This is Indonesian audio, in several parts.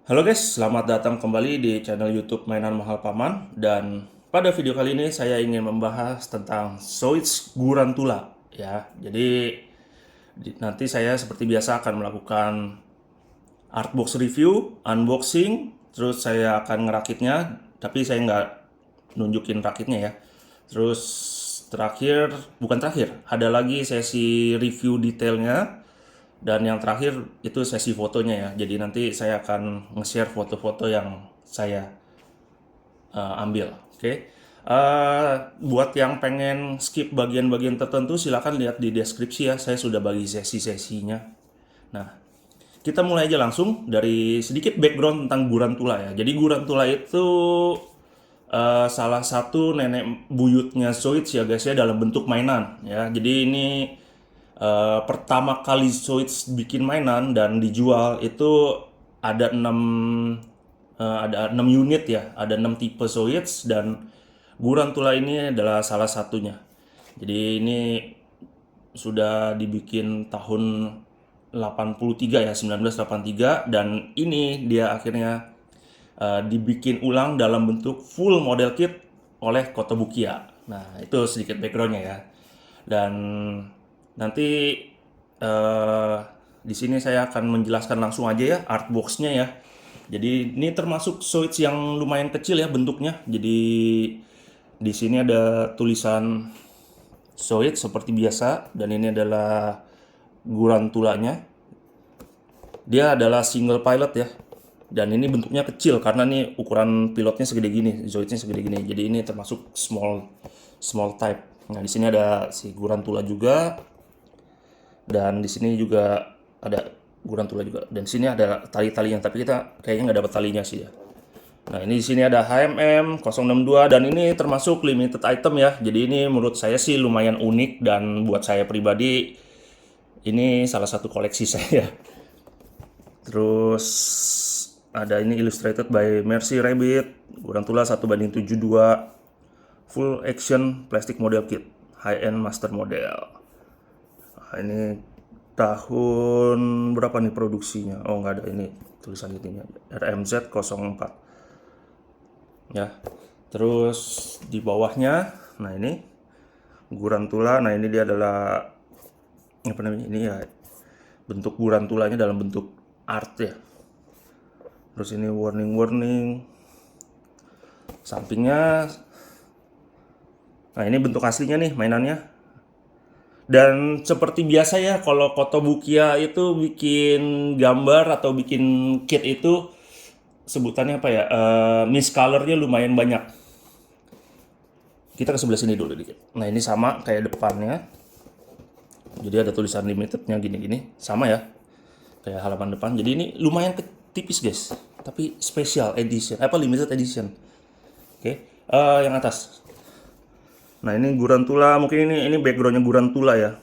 Halo guys, selamat datang kembali di channel YouTube Mainan Mahal Paman. Dan pada video kali ini saya ingin membahas tentang Zoids Gurantula ya. Jadi nanti saya seperti biasa akan melakukan artbox review, unboxing, terus saya akan ngerakitnya, tapi saya nggak nunjukin rakitnya ya. Terus terakhir, bukan terakhir, ada lagi sesi review detailnya. Dan yang terakhir itu sesi fotonya ya. Jadi nanti saya akan nge-share foto-foto yang saya ambil. Oke. Buat yang pengen skip bagian-bagian tertentu silakan lihat di deskripsi ya. Saya sudah bagi sesi-sesinya. Nah, kita mulai aja langsung dari sedikit background tentang Gurantula ya. Jadi Gurantula itu salah satu nenek buyutnya Zoids ya guys ya, dalam bentuk mainan ya. Jadi ini pertama kali Zoids bikin mainan dan dijual itu ada 6 unit ya, ada 6 tipe Zoids dan Gurantula ini adalah salah satunya. Jadi ini sudah dibikin tahun 83 ya, 1983, dan ini dia akhirnya dibikin ulang dalam bentuk full model kit oleh Kotobukiya. Nah, itu sedikit backgroundnya ya. Dan nanti eh, di sini saya akan menjelaskan langsung aja ya artboxnya ya. Jadi ini termasuk Zoids yang lumayan kecil ya bentuknya. Jadi di sini ada tulisan Zoids seperti biasa, dan ini adalah Gurantulanya. Dia adalah single pilot ya. Dan ini bentuknya kecil karena nih ukuran pilotnya segede gini, Zoidsnya segede gini. Jadi ini termasuk small type. Nah, di sini ada si Gurantula juga, dan di sini juga ada Gurantula juga. Dan di sini ada tali-talinya, tapi kita kayaknya nggak dapat talinya sih ya. Nah, ini di sini ada HMM 062, dan ini termasuk limited item ya. Jadi ini menurut saya sih lumayan unik, dan buat saya pribadi ini salah satu koleksi saya. Terus ada ini illustrated by Mercy Rabbit, Gurantula 1:72, full action plastic model kit, high end master model. Nah, ini tahun berapa nih produksinya? Oh, nggak ada ini tulisan itunya. RMZ 04 ya. Terus di bawahnya, nah ini Gurantula. Nah, ini dia adalah apa namanya? Ini ya bentuk Gurantulanya dalam bentuk art ya. Terus ini warning sampingnya. Nah, ini bentuk aslinya nih mainannya. Dan seperti biasa ya, kalau Kotobukiya itu bikin gambar atau bikin kit itu sebutannya apa ya? Miscolornya lumayan banyak. Kita ke sebelah sini dulu dikit. Nah, ini sama kayak depannya. Jadi ada tulisan limitednya gini-gini, sama ya, kayak halaman depan. Jadi ini lumayan tipis guys, tapi special edition, apa limited edition. Oke, yang atas. Nah, ini Gurantula, mungkin ini backgroundnya Gurantula ya.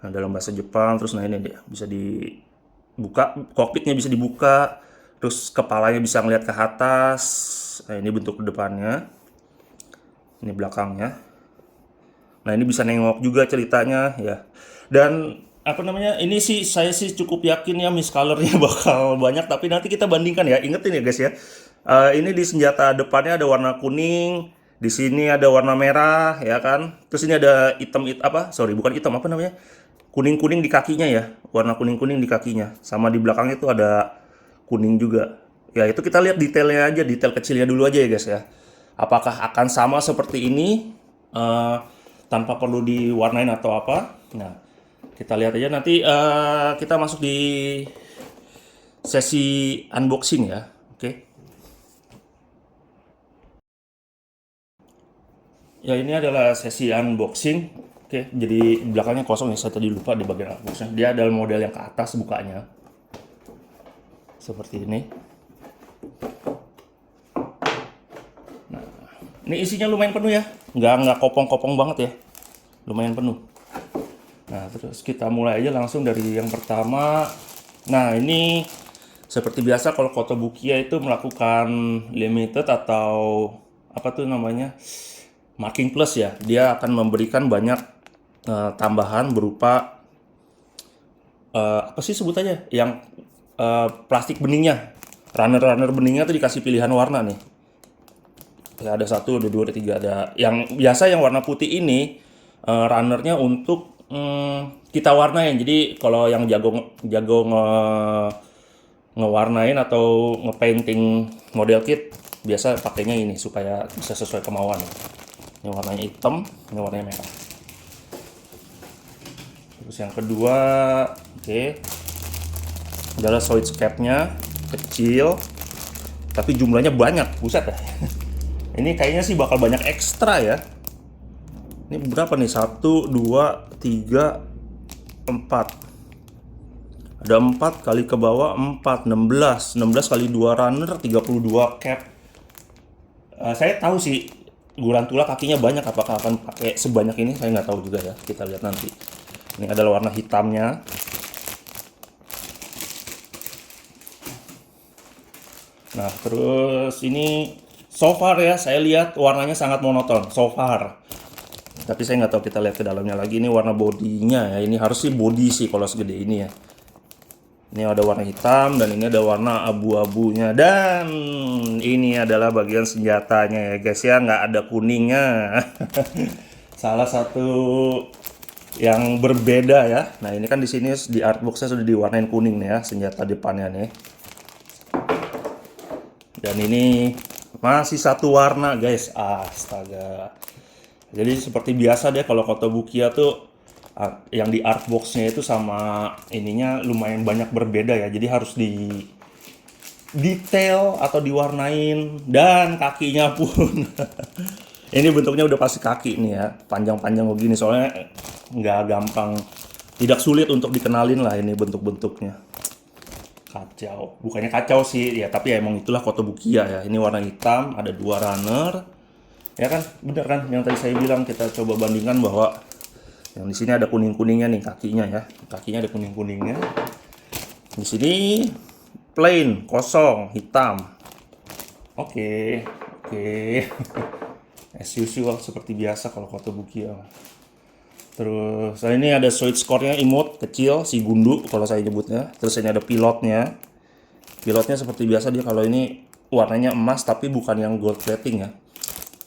Nah, dalam bahasa Jepang. Terus nah ini dia bisa dibuka, kokpitnya bisa dibuka, terus kepalanya bisa ngeliat ke atas. Nah, ini bentuk depannya, ini belakangnya. Nah, ini bisa nengok juga ceritanya ya. Dan apa namanya, ini sih saya sih cukup yakin ya miscolornya bakal banyak, tapi nanti kita bandingkan ya. Ingetin ya guys ya. Ini di senjata depannya ada warna kuning, di sini ada warna merah ya kan. Terus ini ada hitam, apa? Sorry, bukan hitam, apa namanya? Kuning-kuning di kakinya ya. Warna kuning-kuning di kakinya. Sama di belakangnya itu ada kuning juga. Ya, itu kita lihat detailnya aja, detail kecilnya dulu aja ya guys ya. Apakah akan sama seperti ini tanpa perlu diwarnain atau apa? Nah, kita lihat aja nanti. Kita masuk di sesi unboxing ya. Oke. Ya, ini adalah sesi unboxing. Oke, jadi belakangnya kosong ya, saya tadi lupa di bagian unboxing. Dia adalah model yang ke atas bukanya. Seperti ini. Nah, ini isinya lumayan penuh ya. Nggak kopong-kopong banget ya. Lumayan penuh. Nah, terus kita mulai aja langsung dari yang pertama. Nah, ini seperti biasa kalau Kotobukiya itu melakukan limited atau apa tuh namanya, marking plus ya. Dia akan memberikan banyak tambahan berupa apa sih sebutannya, yang plastik beningnya runner beningnya tuh dikasih pilihan warna nih. Ya, ada satu, ada dua, ada tiga, ada yang biasa yang warna putih ini runnernya untuk kita warnain. Jadi kalau yang jago jago ngewarnain atau ngepainting model kit biasa pakainya ini supaya bisa sesuai kemauan. Ini warnanya hitam, ini warnanya merah. Terus yang kedua, oke, adalah switch cap-nya kecil, tapi jumlahnya banyak, buset ya. Ini kayaknya sih bakal banyak ekstra ya. Ini berapa nih? 1, 2, 3, 4. Ada 4 kali ke bawah 4, 16 kali 2 runner, 32 cap. Saya tahu sih Gurantula kakinya banyak, apakah akan pakai sebanyak ini saya nggak tahu juga ya, kita lihat nanti. Ini adalah warna hitamnya. Nah, terus ini so far ya, saya lihat warnanya sangat monoton so far. Tapi saya nggak tahu, kita lihat ke dalamnya lagi. Ini warna bodinya ya, ini harus sih body sih kalau segede ini ya. Ini ada warna hitam dan ini ada warna abu-abunya, dan ini adalah bagian senjatanya ya guys ya, nggak ada kuningnya. Salah satu yang berbeda ya. Nah ini kan di sini di artboxnya sudah diwarnain kuning nih ya, senjata depannya nih. Dan ini masih satu warna guys, astaga. Jadi seperti biasa deh kalau Kotobukiya tuh yang di artboxnya itu sama ininya lumayan banyak berbeda ya. Jadi harus di detail atau diwarnain, dan kakinya pun. Ini bentuknya udah pasti kaki nih ya, panjang-panjang begini, soalnya nggak gampang, tidak sulit untuk dikenalin lah ini bentuk-bentuknya. Kacau, bukannya kacau sih ya, tapi ya emang itulah Kotobukiya ya. Ini warna hitam, ada 2 runner, ya kan, bener kan? Yang tadi saya bilang, kita coba bandingkan bahwa yang di sini ada kuning-kuningnya nih kakinya ya, kakinya ada kuning-kuningnya. Di sini plain, kosong, hitam. Oke. As usual seperti biasa kalau Kotobukiya. Terus ini ada switch core-nya emote kecil, si gundu kalau saya nyebutnya. Terus ini ada pilotnya. Pilotnya seperti biasa dia kalau ini warnanya emas tapi bukan yang gold plating ya.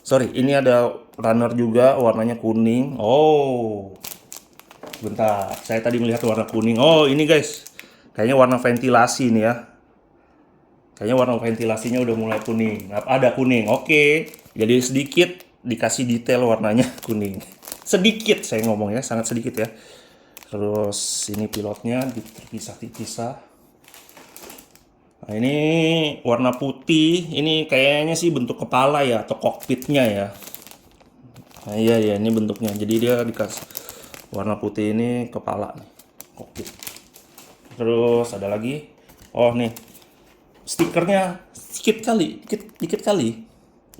Sorry, ini ada runner juga warnanya kuning. Oh, bentar, saya tadi melihat warna kuning. Oh ini guys, kayaknya warna ventilasi nih ya. Kayaknya warna ventilasinya udah mulai kuning. Ada kuning, oke. Jadi sedikit dikasih detail warnanya kuning. Sedikit saya ngomong ya, sangat sedikit ya. Terus ini pilotnya terpisah-pisah. Nah ini warna putih, ini kayaknya sih bentuk kepala ya, atau kokpitnya ya. Nah iya ini bentuknya, jadi dia dikasih warna putih, ini kepala nih, kokpit. Terus ada lagi, oh nih stikernya dikit kali.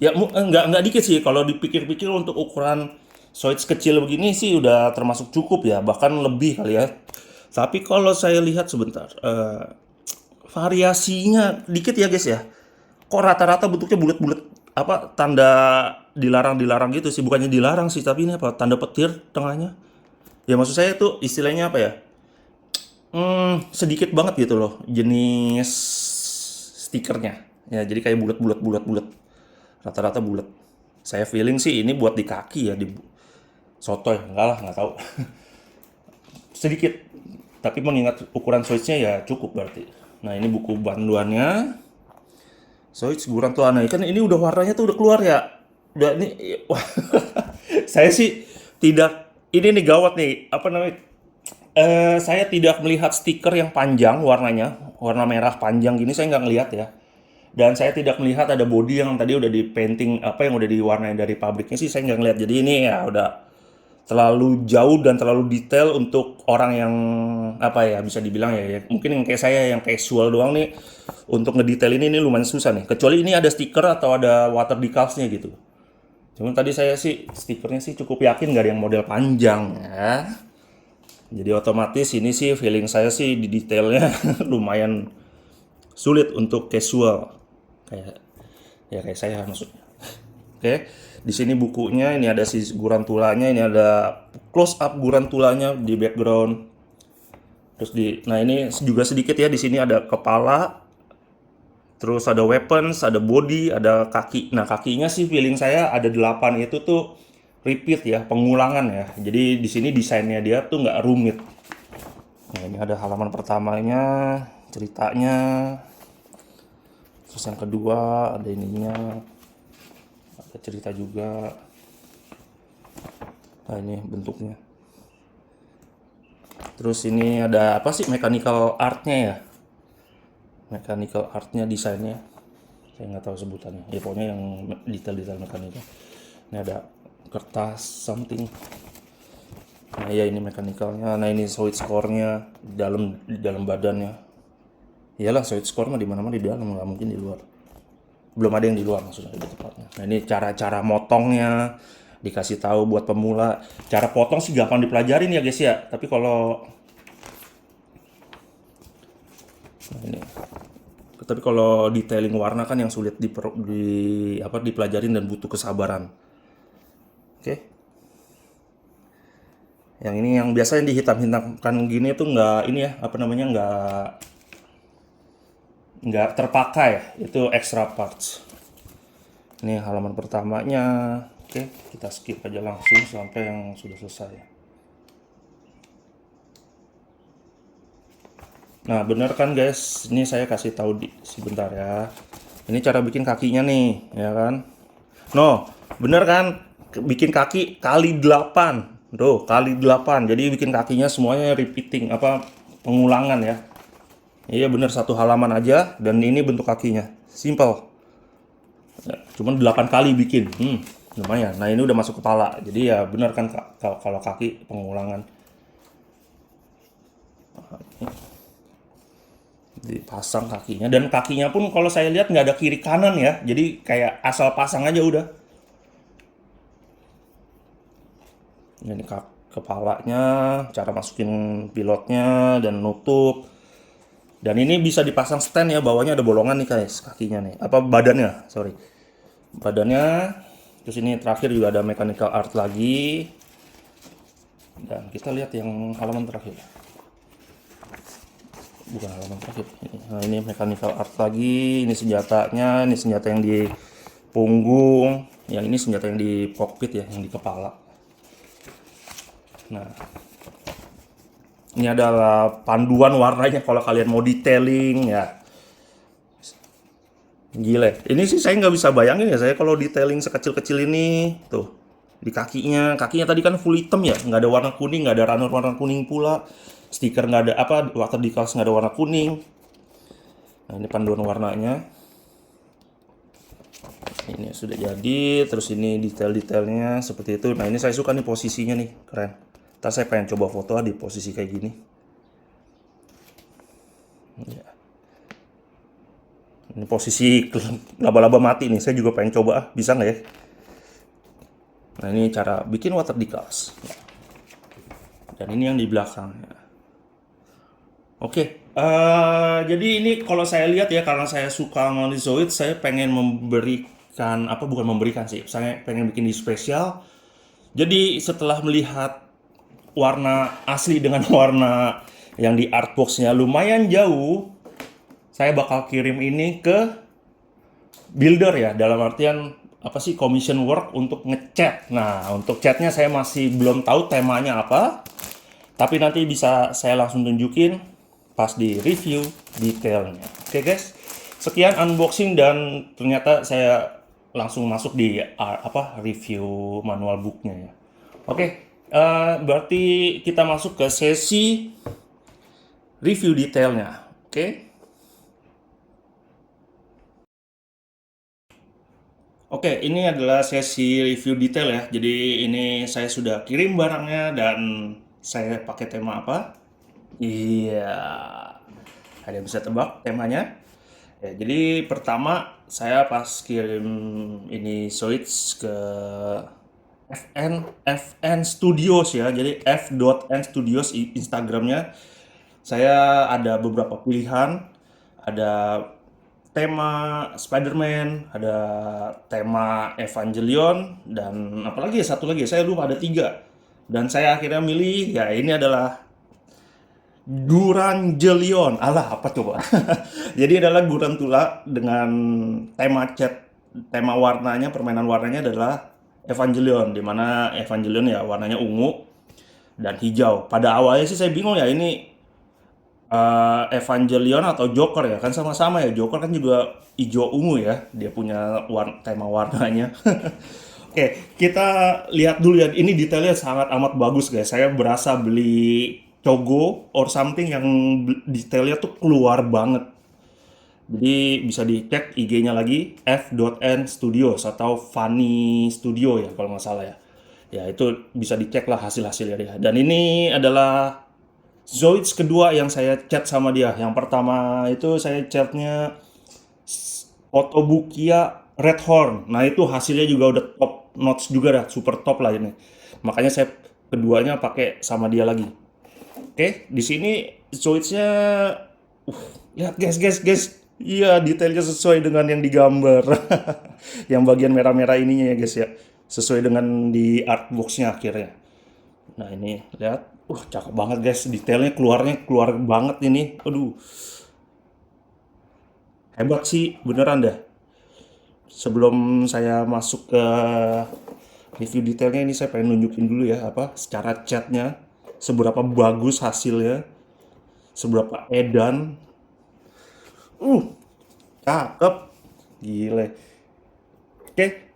Ya nggak dikit sih, kalau dipikir-pikir untuk ukuran switch kecil begini sih udah termasuk cukup ya, bahkan lebih kali ya. Tapi kalau saya lihat sebentar, variasinya dikit ya guys ya. Kok rata-rata bentuknya bulat-bulat, apa tanda dilarang gitu sih, bukannya dilarang sih, tapi ini apa, tanda petir tengahnya. Ya maksud saya tuh istilahnya apa ya? Sedikit banget gitu loh jenis stikernya. Ya jadi kayak bulat. Rata-rata bulat. Saya feeling sih ini buat di kaki ya, di sotoy, enggak lah, nggak tahu. Sedikit, tapi mengingat ukuran switchnya ya cukup berarti. Nah ini buku panduannya switch Gurantula. Nah kan ini udah warnanya tuh udah keluar ya. Udah ini, wah, saya sih tidak, ini nih gawat nih, apa namanya? Saya tidak melihat stiker yang panjang warnanya, warna merah panjang gini saya nggak ngelihat ya. Dan saya tidak melihat ada body yang tadi udah di painting, apa yang udah diwarnain dari pabriknya sih saya nggak ngelihat. Jadi ini ya udah terlalu jauh dan terlalu detail untuk orang yang apa ya, bisa dibilang ya mungkin yang kayak saya yang casual doang nih, untuk ngedetail ini lumayan susah nih, kecuali ini ada stiker atau ada water decalsnya gitu. Cuman tadi saya sih stikernya sih cukup yakin gak ada yang model panjang ya. Jadi otomatis ini sih feeling saya sih di detailnya lumayan sulit untuk casual kayak saya maksudnya. Oke, di sini bukunya, ini ada si Gurantulanya, ini ada close up Gurantulanya di background. Terus nah ini juga sedikit ya, di sini ada kepala, Terus ada weapons, ada body, ada kaki. Nah, kakinya sih feeling saya ada 8 itu tuh repeat ya, pengulangan ya. Jadi di sini desainnya dia tuh nggak rumit. Nah, ini ada halaman pertamanya, ceritanya. Terus yang kedua ada ininya, ada cerita juga. Nah, ini bentuknya. Terus ini ada apa sih, mechanical artnya ya? Mechanical artnya, desainnya. Saya nggak tahu sebutannya. Ya pokoknya yang detail-detail mechanical. Ini ada kertas something. Nah ya, ini mechanical-nya. Nah ini solid score-nya di dalam badannya. Iyalah, solid score mah di mana-mana di dalam, nggak mungkin di luar. Belum ada yang di luar maksudnya, lebih tepatnya. Nah ini cara-cara motongnya dikasih tahu buat pemula. Cara potong sih gampang dipelajarin ya guys ya. Tapi kalau nah ini, tapi kalau detailing warna kan yang sulit dipelajarin dan butuh kesabaran. Oke. Yang ini yang biasanya dihitam-hitamkan gini tuh nggak ini ya, apa namanya, nggak terpakai, itu extra parts. Ini halaman pertamanya. Oke, kita skip aja langsung sampai yang sudah selesai. Nah, bener kan guys? Ini saya kasih tahu sebentar ya. Ini cara bikin kakinya nih, ya kan? No, bener kan? Bikin kaki kali 8. Tuh, kali 8. Jadi bikin kakinya semuanya repeating, apa, pengulangan ya. Iya bener, satu halaman aja dan ini bentuk kakinya. Simple. Ya, cuman 8 kali bikin. Lumayan. Nah, ini udah masuk kepala. Jadi ya bener kan kalau kaki pengulangan. Dipasang kakinya, dan kakinya pun kalau saya lihat nggak ada kiri kanan ya, jadi kayak asal pasang aja udah. Ini kepalanya, cara masukin pilotnya dan nutup, dan ini bisa dipasang stand ya, bawahnya ada bolongan nih guys, kakinya nih, apa badannya, sorry, badannya. Terus ini terakhir juga ada mechanical art lagi, dan kita lihat yang halaman terakhir. Bukan halaman terakhir. Nah ini mechanical art lagi. Ini senjatanya. Ini senjata yang di punggung. Yang ini senjata yang di cockpit ya, yang di kepala. Nah, ini adalah panduan warnanya kalau kalian mau detailing ya. Gila. Ini sih saya nggak bisa bayangin ya, saya kalau detailing sekecil-kecil ini tuh di kakinya. Kakinya tadi kan full hitam ya, nggak ada warna kuning, nggak ada runner warna kuning pula. Stiker nggak ada, apa, water decals nggak ada warna kuning. Nah ini panduan warnanya. Ini sudah jadi. Terus ini detail-detailnya seperti itu. Nah ini saya suka nih posisinya nih, keren. Ntar saya pengen coba foto di posisi kayak gini ya. Ini posisi laba-laba mati nih, saya juga pengen coba, bisa nggak ya. Nah ini cara bikin water decals. Dan ini yang di belakangnya. Oke, jadi ini kalau saya lihat ya, karena saya suka Monizoid, saya pengen memberikan, apa, bukan memberikan sih, saya pengen bikin di spesial. Jadi setelah melihat warna asli dengan warna yang di artboxnya lumayan jauh, saya bakal kirim ini ke builder ya, dalam artian apa sih, commission work untuk ngecat. Nah, untuk catnya saya masih belum tahu temanya apa, tapi nanti bisa saya langsung tunjukin pas di review detailnya. Oke guys, sekian unboxing, dan ternyata saya langsung masuk di review manual booknya ya. Oke, berarti kita masuk ke sesi review detailnya. Oke, ini adalah sesi review detail ya. Jadi ini saya sudah kirim barangnya dan saya pakai tema apa? Iya, ada yang bisa tebak temanya? Ya, jadi pertama saya pas kirim ini switch ke FN Studios ya. Jadi F.N Studios Instagramnya. Saya ada beberapa pilihan. Ada tema Spider-Man, ada tema Evangelion, dan apalagi ya, satu lagi saya lupa, ada 3. Dan saya akhirnya milih ya, ini adalah Durangelion. Alah, apa coba? Jadi adalah Gurantula dengan tema cat, tema warnanya, permainan warnanya adalah Evangelion, di mana Evangelion ya warnanya ungu dan hijau. Pada awalnya sih saya bingung ya, ini Evangelion atau Joker ya, kan sama-sama ya. Joker kan juga hijau ungu ya, dia punya tema warnanya. Oke, kita lihat dulu ya. Ini detailnya sangat amat bagus guys. Saya berasa beli Cogo or something yang detailnya tuh keluar banget. Jadi bisa dicek IG-nya lagi f.n Studios atau Funny Studio ya kalau nggak salah ya. Ya itu bisa dicek lah hasil-hasilnya dia. Dan ini adalah Zoids kedua yang saya chat sama dia. Yang pertama itu saya chatnya Photobukia Red Horn. Nah itu hasilnya juga udah top notch juga dah, super top lah ini. Makanya saya keduanya pakai sama dia lagi. Oke, di sini Zoids-nya, lihat guys. Iya, detailnya sesuai dengan yang digambar. Yang bagian merah-merah ininya ya guys ya. Sesuai dengan di artbox-nya akhirnya. Nah ini, lihat. Cakep banget guys. Detailnya keluarnya keluar banget ini. Aduh, hebat sih, beneran dah. Sebelum saya masuk ke review detailnya ini saya pengen nunjukin dulu ya apa secara catnya seberapa bagus hasilnya, seberapa edan. Uh, Cakep. Gile. Oke,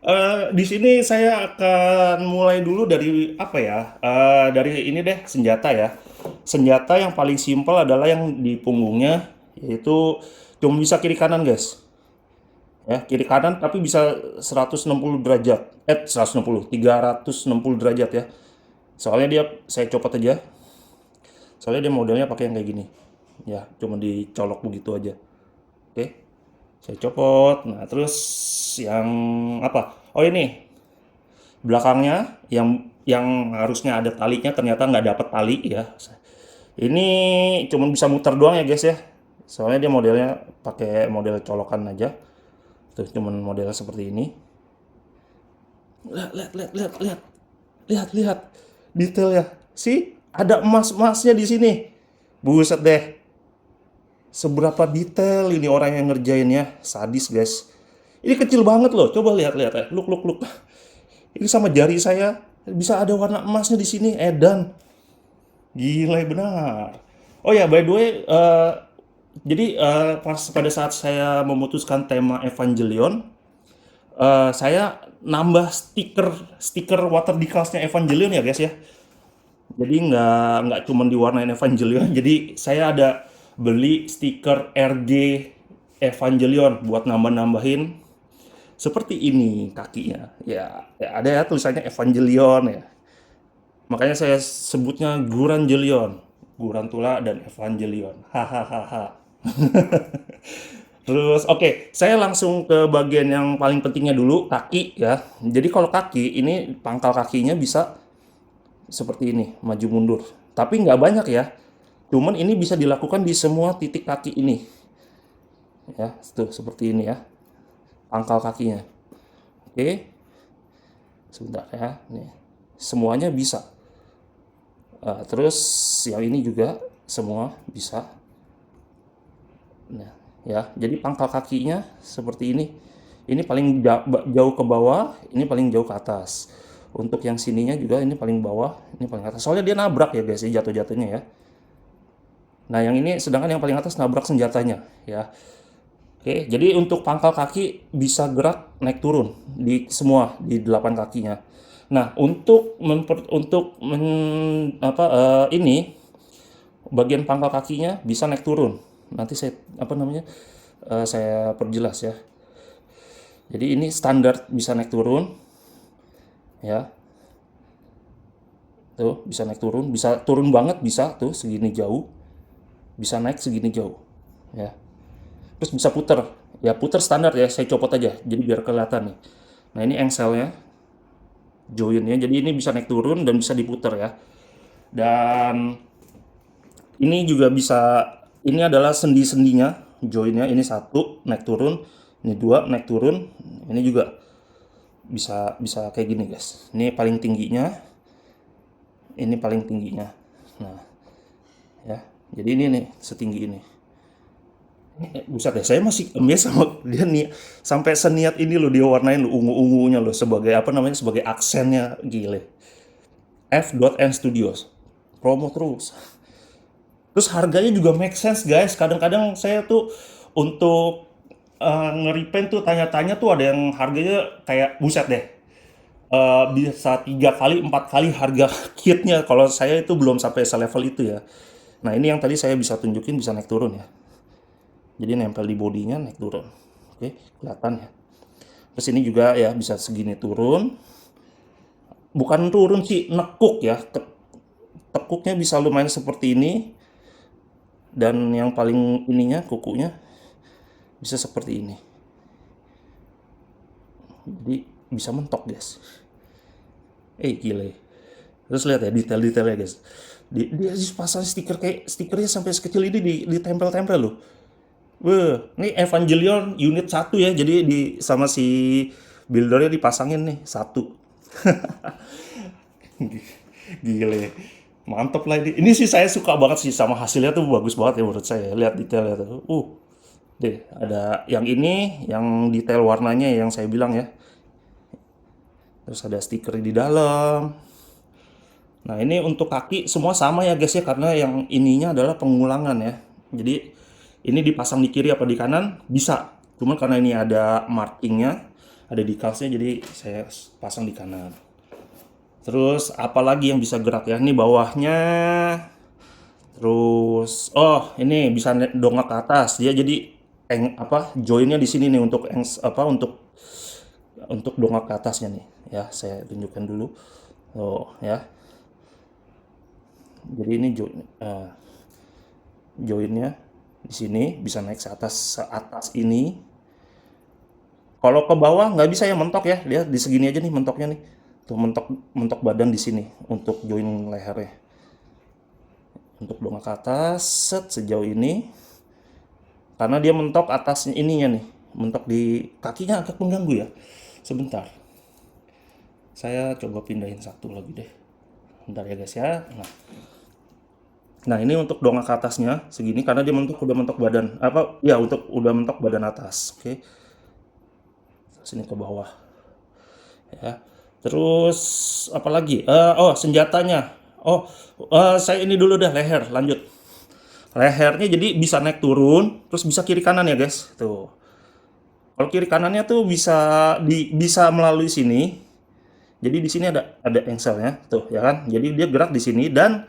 di sini saya akan mulai dulu dari apa ya? Dari ini deh, senjata ya. Senjata yang paling simpel adalah yang di punggungnya, yaitu cuma bisa kiri kanan, guys. Ya, kiri kanan tapi bisa 160 derajat. 160, 360 derajat ya. Soalnya dia saya copot aja. Soalnya dia modelnya pakai yang kayak gini. Ya, cuma dicolok begitu aja. Oke. Saya copot. Nah, terus yang apa? Oh, ini belakangnya yang harusnya ada talinya ternyata nggak dapat tali ya. Ini cuma bisa muter doang ya guys ya. Soalnya dia modelnya pakai model colokan aja. Tuh cuman modelnya seperti ini. Lihat detail ya. Sih, ada emas-emasnya di sini. Buset deh. Seberapa detail ini orang yang ngerjainnya. Sadis guys. Ini kecil banget loh. Coba lihat ya. Look. Ini sama jari saya bisa ada warna emasnya di sini. Edan. Gila benar. Oh ya, by the way, jadi pas pada saat saya memutuskan tema Evangelion, saya nambah stiker water decals-nya Evangelion ya guys ya. Jadi nggak cuma diwarnain Evangelion. Jadi saya ada beli stiker RG Evangelion buat nambah-nambahin seperti ini kakinya. Ya ada ya tulisannya Evangelion ya. Makanya saya sebutnya Gurangelion, Gurantula dan Evangelion. Hahaha. Terus oke, saya langsung ke bagian yang paling pentingnya dulu, kaki ya. Jadi kalau kaki ini pangkal kakinya bisa seperti ini, maju mundur. Tapi nggak banyak ya. Cuman ini bisa dilakukan di semua titik kaki ini. Ya, tuh seperti ini ya. Pangkal kakinya. Oke. Sebentar ya. Nih. Semuanya bisa. Terus yang ini juga semua bisa. Nah, ya. Jadi pangkal kakinya seperti ini. Ini paling jauh ke bawah, ini paling jauh ke atas. Untuk yang sininya juga ini paling bawah, ini paling atas. Soalnya dia nabrak ya guys, jatuh-jatuhnya ya. Nah, yang ini sedangkan yang paling atas nabrak senjatanya ya. Oke, jadi untuk pangkal kaki bisa gerak naik turun di semua di 8 kakinya. Nah, ini bagian pangkal kakinya bisa naik turun. Nanti saya saya perjelas ya. Jadi ini standar bisa naik turun ya. Tuh, bisa naik turun, bisa turun banget bisa tuh segini jauh. Bisa naik segini jauh ya. Terus bisa puter. Ya puter standar ya, saya copot aja jadi biar kelihatan nih. Nah, ini engselnya, joinnya. Jadi ini bisa naik turun dan bisa diputer ya. Dan ini juga bisa, ini adalah sendi-sendinya, joinnya. Ini satu naik turun, ini dua naik turun, ini juga bisa kayak gini guys. Ini paling tingginya, ini paling tingginya. Nah, ya. Jadi ini nih setinggi ini. Buset ya, saya masih amazed sama dia nih, sampai seniat ini loh dia warnain loh ungu-ungunya loh sebagai apa namanya, sebagai aksennya, gile. F.N Studios. Promo terus. Terus harganya juga make sense guys. Kadang-kadang saya tuh untuk nge-repaint tuh tanya-tanya tuh ada yang harganya kayak buset deh. Bisa 3 kali, 4 kali harga kitnya. Kalau saya itu belum sampai selevel itu ya. Nah ini yang tadi saya bisa tunjukin bisa naik turun ya. Jadi nempel di bodinya naik turun. Oke, kelihatan ya. Terus ini juga ya bisa segini turun. Bukan turun sih, nekuk ya. Tekuknya bisa lumayan seperti ini. Dan yang paling ininya, kukunya bisa seperti ini. Jadi bisa mentok guys. Gile. Terus lihat ya detail-detailnya guys. Dia pasang stiker kayak stikernya sampai sekecil ini ditempel-tempel loh. Wah, ini Evangelion unit 1 ya. Jadi sama si buildernya dipasangin nih satu. Gile. Mantep lah ini. Ini sih saya suka banget sih sama hasilnya tuh bagus banget ya menurut saya. Lihat detailnya tuh. Deh, ada yang ini, yang detail warnanya yang saya bilang ya. Terus ada stiker di dalam. Nah, ini untuk kaki semua sama ya guys ya, karena yang ininya adalah pengulangan ya. Jadi ini dipasang di kiri apa di kanan bisa. Cuman karena ini ada markingnya, ada decalsnya, jadi saya pasang di kanan. Terus apalagi yang bisa gerak ya? Ini bawahnya. Terus ini bisa dongak ke atas. Dia jadi joinnya di sini nih untuk untuk dongak ke atasnya nih. Ya, saya tunjukkan dulu. Ya. Jadi ini joinnya di sini bisa naik seatas ini. Kalau ke bawah nggak bisa ya mentok ya. Lihat di segini aja nih mentoknya nih. Tuh mentok badan di sini untuk join lehernya. Untuk dongak ke atas sejauh ini. Karena dia mentok atasnya ininya nih. Mentok di kakinya agak mengganggu ya. Sebentar. Saya coba pindahin satu lagi deh. Bentar ya guys ya. Nah ini untuk dongak ke atasnya segini karena dia udah mentok badan udah mentok badan atas. Oke. Sini ke bawah. Ya. Terus apa lagi? Senjatanya. Saya ini dulu dah leher, lanjut. Lehernya jadi bisa naik turun, terus bisa kiri kanan ya guys. Tuh. Kalau kiri kanannya tuh bisa melalui sini. Jadi di sini ada engselnya, tuh ya kan. Jadi dia gerak di sini dan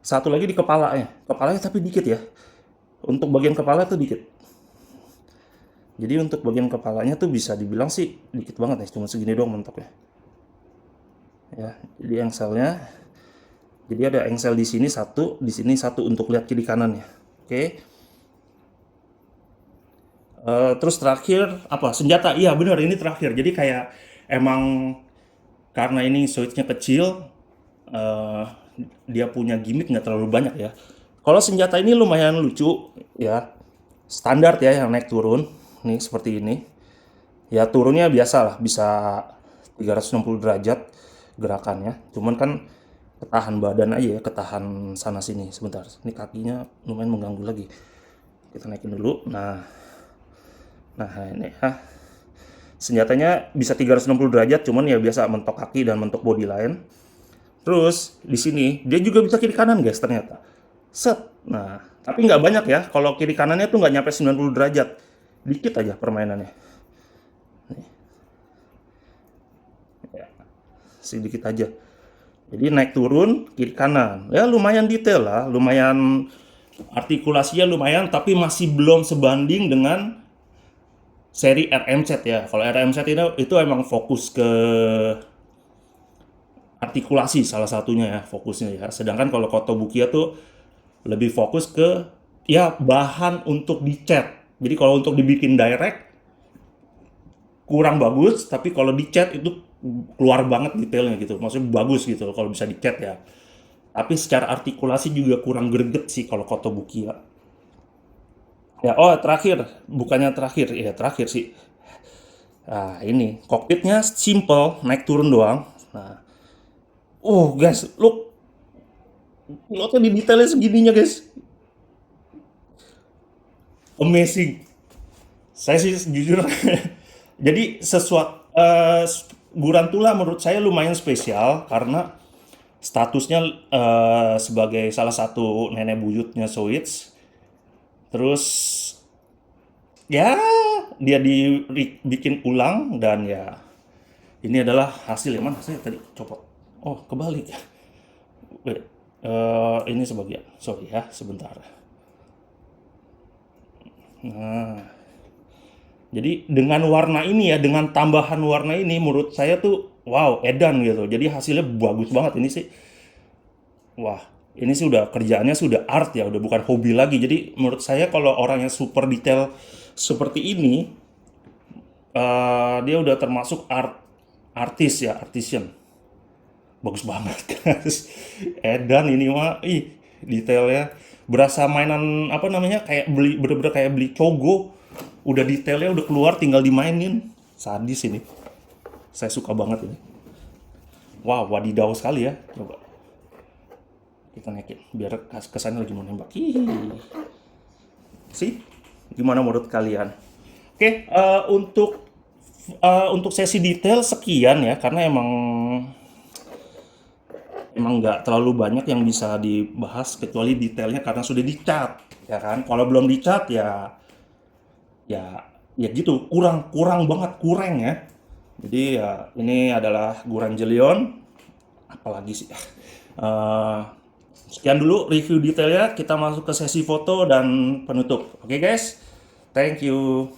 satu lagi di kepalanya. Kepalanya tapi dikit ya. Untuk bagian kepala tuh dikit. Jadi untuk bagian kepalanya tuh bisa dibilang sih dikit banget ya, cuma segini doang mentoknya. Ya, jadi engselnya. Jadi ada engsel di sini satu untuk lihat kiri kanannya. Oke. Terus terakhir apa? Senjata. Iya benar ini terakhir. Jadi kayak emang karena ini switchnya kecil, dia punya gimmick nggak terlalu banyak ya. Kalau senjata ini lumayan lucu ya, standar ya yang naik turun, nih seperti ini. Ya turunnya biasa lah, bisa 360 derajat gerakannya. Cuman kan ketahan badan aja ya, ketahan sana sini. Sebentar, ini kakinya lumayan mengganggu lagi. Kita naikin dulu. Nah ini senjatanya bisa 360 derajat, cuman ya biasa mentok kaki dan mentok body lain. Terus di sini dia juga bisa kiri kanan guys ternyata. Set. Nah, tapi nggak banyak ya. Kalau kiri kanannya tuh nggak nyampe 90 derajat. Dikit aja permainannya. Nih. Ya, sedikit aja. Jadi naik turun kiri kanan. Ya lumayan detail lah, lumayan artikulasinya lumayan, tapi masih belum sebanding dengan seri RMZ ya. Kalau RMZ itu emang fokus ke artikulasi salah satunya ya fokusnya ya. Sedangkan kalau Kotobukiya tuh lebih fokus ke ya bahan untuk dicat. Jadi kalau untuk dibikin direct kurang bagus, tapi kalau dicat itu keluar banget detailnya gitu. Maksudnya bagus gitu kalau bisa dicat ya. Tapi secara artikulasi juga kurang greget sih kalau Kotobukiya. Ya, terakhir, bukannya terakhir, ya terakhir sih. Nah, ini kokpitnya simple, naik turun doang. Nah, guys, look, notnya di detailnya segininya guys. amazing. Saya sih jujur, jadi sesuatu Gurantula menurut saya lumayan spesial karena statusnya sebagai salah satu nenek buyutnya Soits. Terus ya dia dibikin ulang dan ya ini adalah hasil yang mana saya tadi copot. Oh, kebalik. Wait, ini sebagian. Sorry ya, sebentar. Nah, jadi dengan warna ini ya, dengan tambahan warna ini menurut saya tuh wow, edan gitu. Jadi hasilnya bagus banget ini sih. Wah, ini sih udah kerjaannya sudah art ya, udah bukan hobi lagi. Jadi menurut saya kalau orang yang super detail seperti ini, dia udah termasuk artis ya, artisan. Bagus banget, guys. Edan ini mah, ih, detailnya berasa mainan apa namanya kayak beli bener-bener kayak beli Cogo. Udah detailnya udah keluar tinggal dimainin. Sadis ini. Saya suka banget ini. Wah, wadidaw sekali ya. Coba kita naikin biar kesannya lagi mau nembak. Sih, gimana menurut kalian? Oke, untuk sesi detail sekian ya, karena emang nggak terlalu banyak yang bisa dibahas kecuali detailnya karena sudah dicat, ya kan? Kalau belum dicat ya gitu, kurang kurang banget, kurang ya. Jadi ya ini adalah Gurandjelion, apalagi sih. Eh, Sekian dulu review detailnya, kita masuk ke sesi foto dan penutup. Oke guys, thank you.